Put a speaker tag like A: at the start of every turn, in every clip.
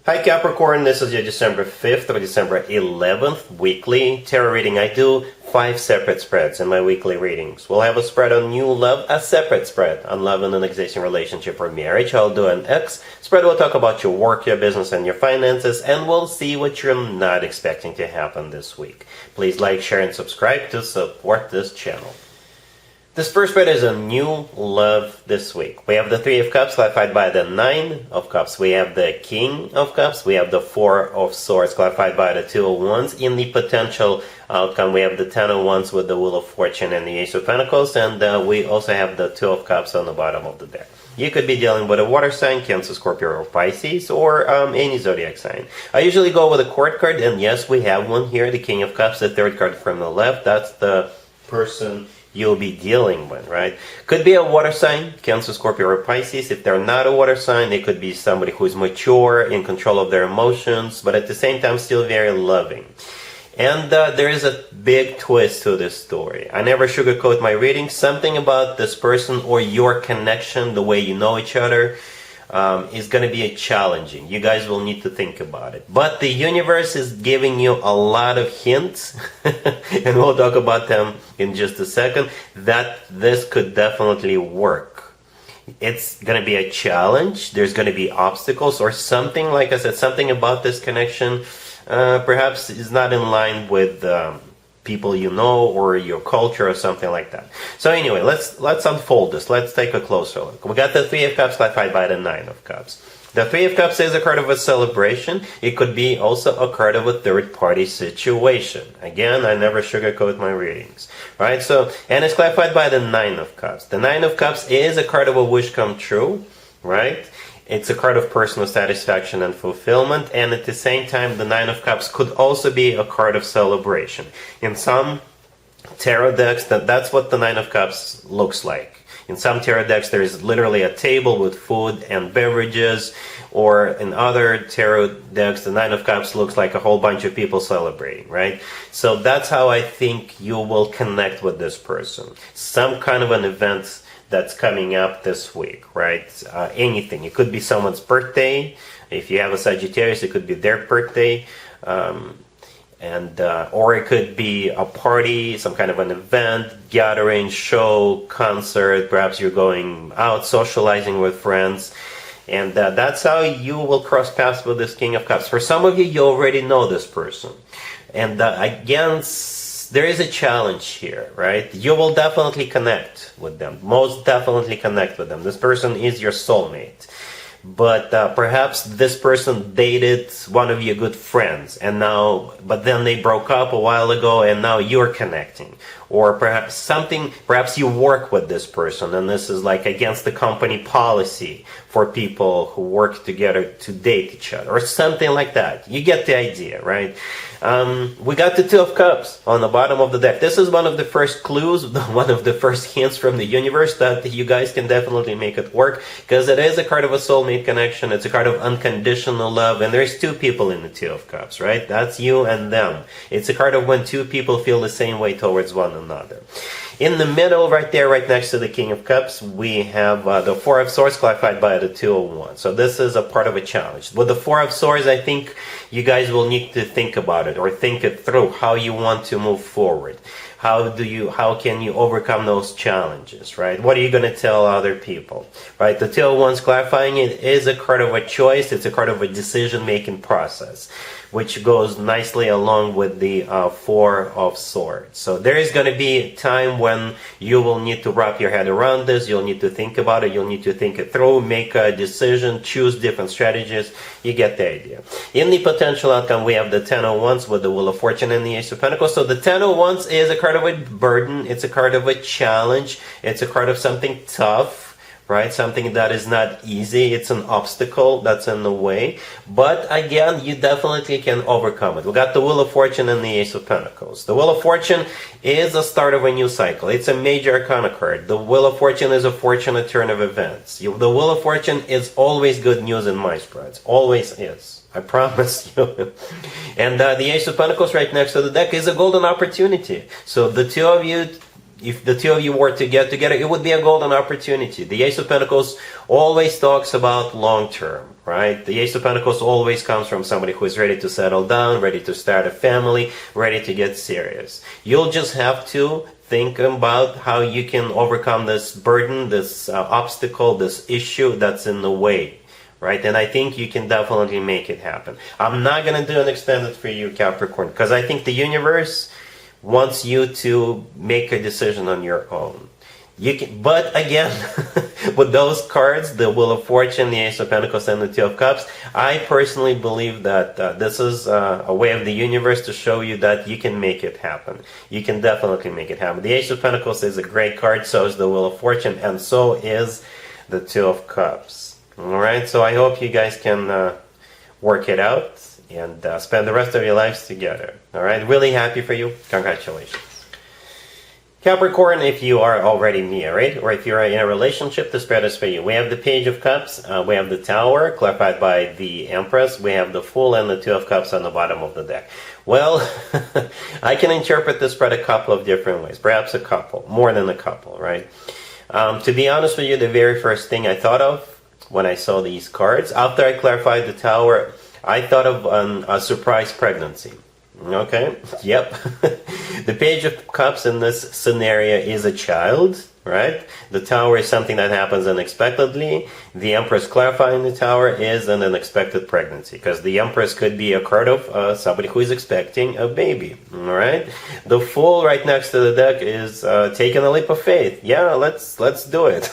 A: Hi Capricorn, this is your December 5th or December 11th weekly tarot reading. I do 5 separate spreads in my weekly readings. We'll have a spread on new love, a separate spread on love in an existing relationship or marriage. I'll do an X spread. We'll talk about your work, your business, and your finances, and we'll see what you're not expecting to happen this week. Please like, share, and subscribe to support this channel. This first spread is a new love this week. We have the Three of Cups clarified by the Nine of Cups. We have the King of Cups. We have the Four of Swords clarified by the Two of Wands. In the potential outcome, we have the Ten of Wands with the Wheel of Fortune and the Ace of Pentacles. And we also have the Two of Cups on the bottom of the deck. You could be dealing with a water sign, Cancer, Scorpio, or Pisces, or any zodiac sign. I usually go with a court card, and yes, we have one here, the King of Cups, the third card from the left. That's the person you'll be dealing with, right? Could be a water sign, Cancer, Scorpio, or Pisces. If they're not a water sign, they could be somebody who's mature, in control of their emotions, but at the same time still very loving. And there is a big twist to this story. I never sugarcoat my readings. Something about this person or your connection, the way you know each other, is going to be challenging. You guys will need to think about it. But the universe is giving you a lot of hints, and we'll talk about them in just a second, that this could definitely work. It's going to be a challenge. There's going to be obstacles or something, like I said, something about this connection perhaps is not in line with people you know or your culture or something like that. So anyway, let's unfold this. Let's take a closer look. We got the Three of Cups clarified by the Nine of Cups. The Three of Cups is a card of a celebration. It could be also a card of a third-party situation. Again, I never sugarcoat my readings, right? So, and it's clarified by the Nine of Cups. The Nine of Cups is a card of a wish come true, right? It's a card of personal satisfaction and fulfillment, and at the same time, the Nine of Cups could also be a card of celebration. In some tarot decks, that's what the Nine of Cups looks like. In some tarot decks, there is literally a table with food and beverages, or in other tarot decks, the Nine of Cups looks like a whole bunch of people celebrating, right? So that's how I think you will connect with this person. Some kind of an event that's coming up this week, right? Anything. It could be someone's birthday. If you have a Sagittarius, it could be their birthday. Or it could be a party, some kind of an event, gathering, show, concert. Perhaps you're going out, socializing with friends. And that's how you will cross paths with this King of Cups. For some of you, you already know this person. And again, there is a challenge here, right? You will definitely connect with them. Most definitely connect with them. This person is your soulmate. But perhaps this person dated one of your good friends, but then they broke up a while ago, and now you're connecting. Or perhaps you work with this person, and this is like against the company policy for people who work together to date each other, or something like that. You get the idea, right? We got the Two of Cups on the bottom of the deck. This is one of the first clues, one of the first hints from the universe that you guys can definitely make it work, because it is a card of a soulmate connection. It's a card of unconditional love, and there's two people in the Two of Cups, right? That's you and them. It's a card of when two people feel the same way towards one another. In the middle, right there, right next to the King of Cups, we have the Four of Swords clarified by the Two of Wands. So this is a part of a challenge. With the Four of Swords, I think you guys will need to think about it or think it through, how you want to move forward. How can you overcome those challenges, right? What are you going to tell other people, right? The Two of Wands clarifying it is a card of a choice. It's a card of a decision-making process, which goes nicely along with the Four of Swords. So there is going to be a time when you will need to wrap your head around this. You'll need to think about it. You'll need to think it through, make a decision, choose different strategies. You get the idea. In the potential outcome, we have the Ten of Wands with the Wheel of Fortune and the Ace of Pentacles. So the Ten of Wands is a card of a burden. It's a card of a challenge. It's a card of something tough, right? Something that is not easy. It's an obstacle that's in the way. But again, you definitely can overcome it. We got the Wheel of Fortune and the Ace of Pentacles. The Wheel of Fortune is the start of a new cycle. It's a major arcana card. The Wheel of Fortune is a fortunate turn of events. The Wheel of Fortune is always good news in my spreads. Always is. I promise you. And the Ace of Pentacles right next to the deck is a golden opportunity. So the two of you if the two of you were to get together, it would be a golden opportunity. The Ace of Pentacles always talks about long term, right? The Ace of Pentacles always comes from somebody who is ready to settle down, ready to start a family, ready to get serious. You'll just have to think about how you can overcome this burden, this obstacle, this issue that's in the way, right? And I think you can definitely make it happen. I'm not going to do an extended for you, Capricorn, because I think the universe wants you to make a decision on your own. You can, but again, with those cards, the Wheel of Fortune, the Ace of Pentacles, and the Two of Cups, I personally believe that this is a way of the universe to show you that you can make it happen. You can definitely make it happen. The Ace of Pentacles is a great card, so is the Wheel of Fortune, and so is the Two of Cups. Alright, so I hope you guys can work it out and spend the rest of your lives together. Alright, really happy for you. Congratulations. Capricorn, if you are already married or if you're in a relationship, the spread is for you. We have the Page of Cups, we have the Tower, clarified by the Empress, we have the Fool and the Two of Cups on the bottom of the deck. Well, I can interpret this spread a couple of different ways, perhaps a couple, more than a couple, right? To be honest with you, the very first thing I thought of when I saw these cards, after I clarified the Tower, I thought of a surprise pregnancy. Okay, yep. The Page of Cups in this scenario is a child, right? The Tower is something that happens unexpectedly. The Empress clarifying the Tower is an unexpected pregnancy, because the Empress could be a card of somebody who is expecting a baby, all right? The Fool right next to the deck is taking a leap of faith. Yeah, let's do it.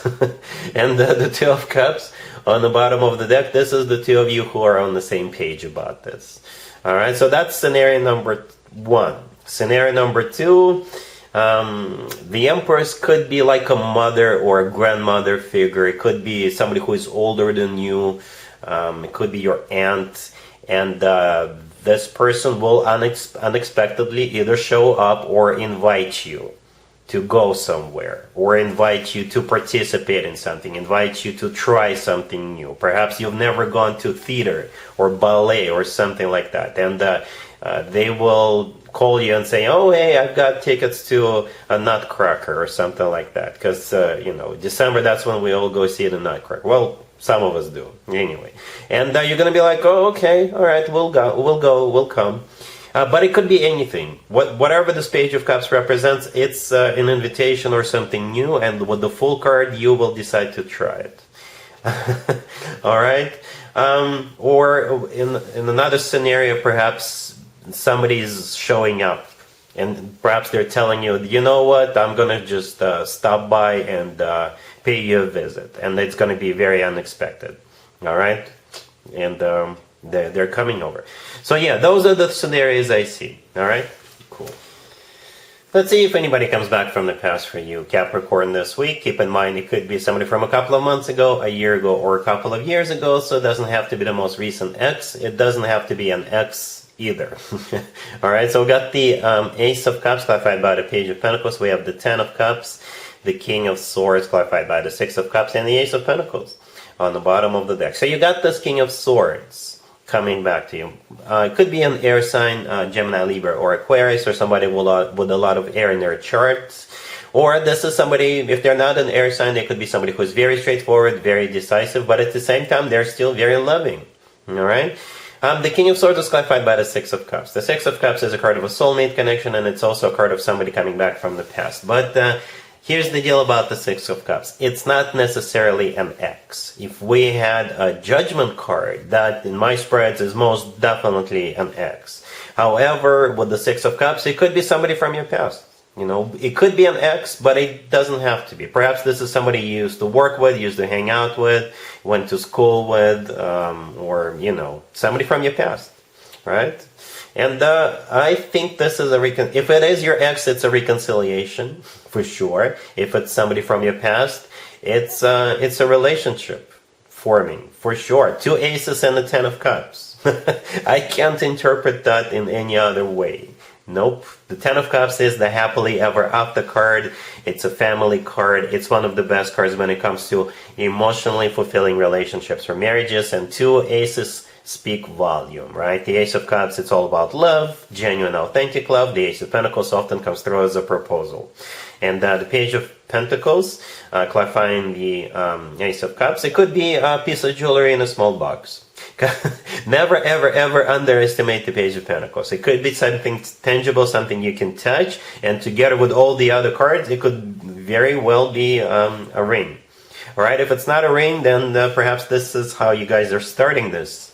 A: And the Two of Cups on the bottom of the deck, this is the two of you who are on the same page about this. Alright, so that's scenario number one. Scenario number two, the Empress could be like a mother or a grandmother figure. It could be somebody who is older than you. It could be your aunt. And this person will unexpectedly either show up or invite you to go somewhere, or invite you to participate in something, invite you to try something new. Perhaps you've never gone to theater or ballet or something like that, and they will call you and say, oh hey, I've got tickets to a Nutcracker or something like that, because you know, December, that's when we all go see the Nutcracker. Well, some of us do anyway, and you're gonna be like, oh okay, all right, we'll come. But it could be anything. Whatever this Page of Cups represents, it's an invitation or something new, and with the Fool card, you will decide to try it. Alright? Or in another scenario, perhaps somebody's showing up, and perhaps they're telling you, you know what, I'm going to just stop by and pay you a visit, and it's going to be very unexpected. Alright? And they're coming over. So yeah, those are the scenarios I see. Alright? Cool. Let's see if anybody comes back from the past for you, Capricorn, this week. Keep in mind, it could be somebody from a couple of months ago, a year ago, or a couple of years ago, so it doesn't have to be the most recent ex. It doesn't have to be an ex either. Alright, so we got the Ace of Cups, clarified by the Page of Pentacles. We have the Ten of Cups, the King of Swords, clarified by the Six of Cups, and the Ace of Pentacles on the bottom of the deck. So you got this King of Swords coming back to you. It could be an air sign, Gemini, Libra, or Aquarius, or somebody with a lot of air in their charts. Or this is somebody, if they're not an air sign, they could be somebody who's very straightforward, very decisive, but at the same time, they're still very loving. Alright? The King of Swords is clarified by the Six of Cups. The Six of Cups is a card of a soulmate connection, and it's also a card of somebody coming back from the past. But here's the deal about the Six of Cups. It's not necessarily an ex. If we had a Judgment card, that in my spreads is most definitely an ex. However, with the Six of Cups, it could be somebody from your past. You know, it could be an ex, but it doesn't have to be. Perhaps this is somebody you used to work with, used to hang out with, went to school with, or, you know, somebody from your past, right? And I think this is if it is your ex, it's a reconciliation, for sure. If it's somebody from your past, it's a relationship forming, for sure. Two aces and the Ten of Cups. I can't interpret that in any other way. Nope. The Ten of Cups is the happily ever after card. It's a family card. It's one of the best cards when it comes to emotionally fulfilling relationships or marriages. And two aces speak volume, right? The Ace of Cups, it's all about love, genuine, authentic love. The Ace of Pentacles often comes through as a proposal. And the Page of Pentacles, clarifying the Ace of Cups, it could be a piece of jewelry in a small box. Never, ever, ever underestimate the Page of Pentacles. It could be something tangible, something you can touch, and together with all the other cards, it could very well be a ring. Alright, if it's not a ring, then perhaps this is how you guys are starting this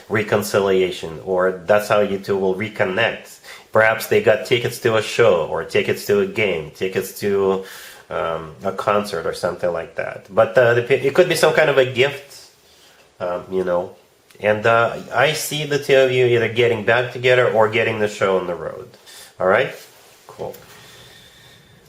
A: reconciliation, or that's how you two will reconnect. Perhaps they got tickets to a show, or tickets to a game, tickets to a concert, or something like that. But it could be some kind of a gift. You know, and I see the two of you either getting back together or getting the show on the road. All right, cool.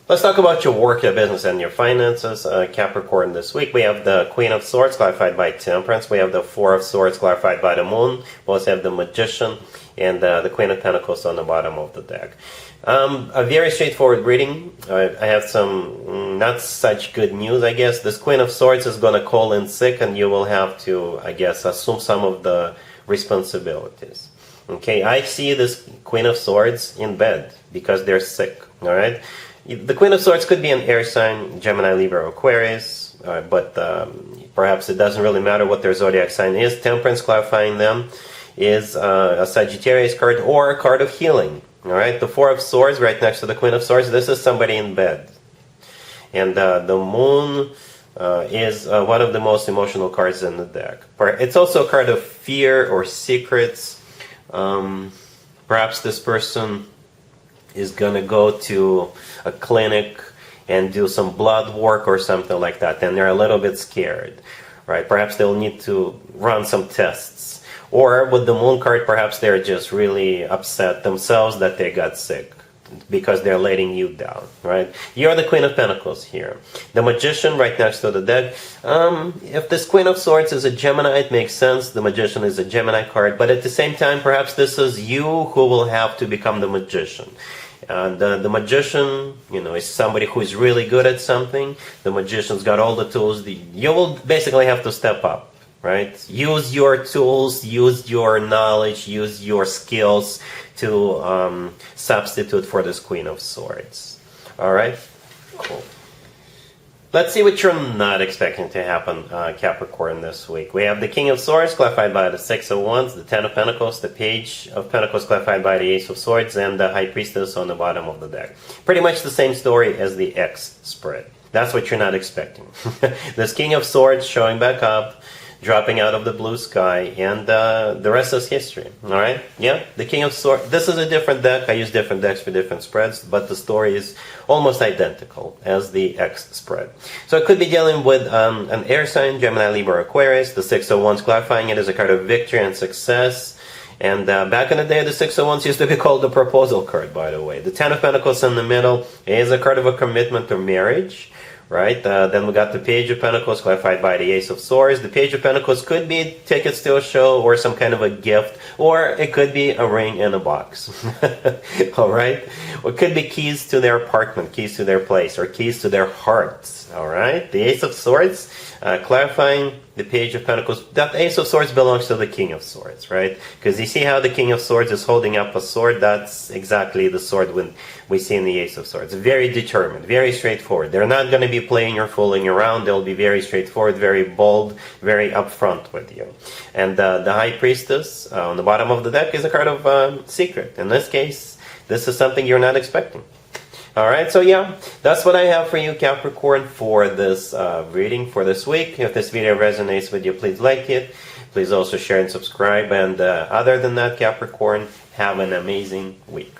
A: Let's talk about your work, your business, and your finances, Capricorn. This week we have the Queen of Swords clarified by Temperance. We have the Four of Swords clarified by the Moon. We also have the Magician and the Queen of Pentacles on the bottom of the deck. A very straightforward reading. I have some not such good news, I guess. This Queen of Swords is going to call in sick, and you will have to, I guess, assume some of the responsibilities. Okay, I see this Queen of Swords in bed because they're sick, all right? The Queen of Swords could be an air sign, Gemini, Libra, Aquarius, but perhaps it doesn't really matter what their zodiac sign is. Temperance, clarifying them, is a Sagittarius card or a card of healing. All right, the Four of Swords right next to the Queen of Swords. This is somebody in bed. And the Moon is one of the most emotional cards in the deck. It's also a card of fear or secrets. Perhaps this person is going to go to a clinic and do some blood work or something like that, and they're a little bit scared, right? Perhaps they'll need to run some tests. Or with the Moon card, perhaps they're just really upset themselves that they got sick because they're letting you down, right? You're the Queen of Pentacles here. The Magician right next to the deck. If this Queen of Swords is a Gemini, it makes sense. The Magician is a Gemini card. But at the same time, perhaps this is you who will have to become the Magician. The Magician, you know, is somebody who is really good at something. The Magician's got all the tools. You will basically have to step up, right? Use your tools, use your knowledge, use your skills to substitute for this Queen of Swords. All right? Cool. Let's see what you're not expecting to happen, Capricorn, this week. We have the King of Swords, clarified by the Six of Wands, the Ten of Pentacles, the Page of Pentacles, clarified by the Ace of Swords, and the High Priestess on the bottom of the deck. Pretty much the same story as the X spread. That's what you're not expecting. This King of Swords showing back up, dropping out of the blue sky, and the rest is history. All right? Yeah, the King of Swords. This is a different deck. I use different decks for different spreads, but the story is almost identical as the X spread. So it could be dealing with an air sign, Gemini, Libra, Aquarius. The Six of Wands, clarifying it as a card of victory and success. And back in the day, the Six of Wands used to be called the proposal card, by the way. The Ten of Pentacles in the middle is a card of a commitment or marriage. Right, then we got the Page of Pentacles, clarified by the Ace of Swords. The Page of Pentacles could be tickets to a show or some kind of a gift, or it could be a ring in a box. All right, or it could be keys to their apartment, keys to their place, or keys to their hearts. All right, the Ace of Swords, clarifying the Page of Pentacles. That Ace of Swords belongs to the King of Swords, right? Because you see how the King of Swords is holding up a sword. That's exactly the sword when we see in the Ace of Swords. Very determined, very straightforward. They're not going to be playing or fooling around. They'll be very straightforward, very bold, very upfront with you. And the High Priestess on the bottom of the deck is a card of secret. In this case, this is something you're not expecting. Alright, so yeah, that's what I have for you, Capricorn, for this reading for this week. If this video resonates with you, please like it. Please also share and subscribe. And other than that, Capricorn, have an amazing week.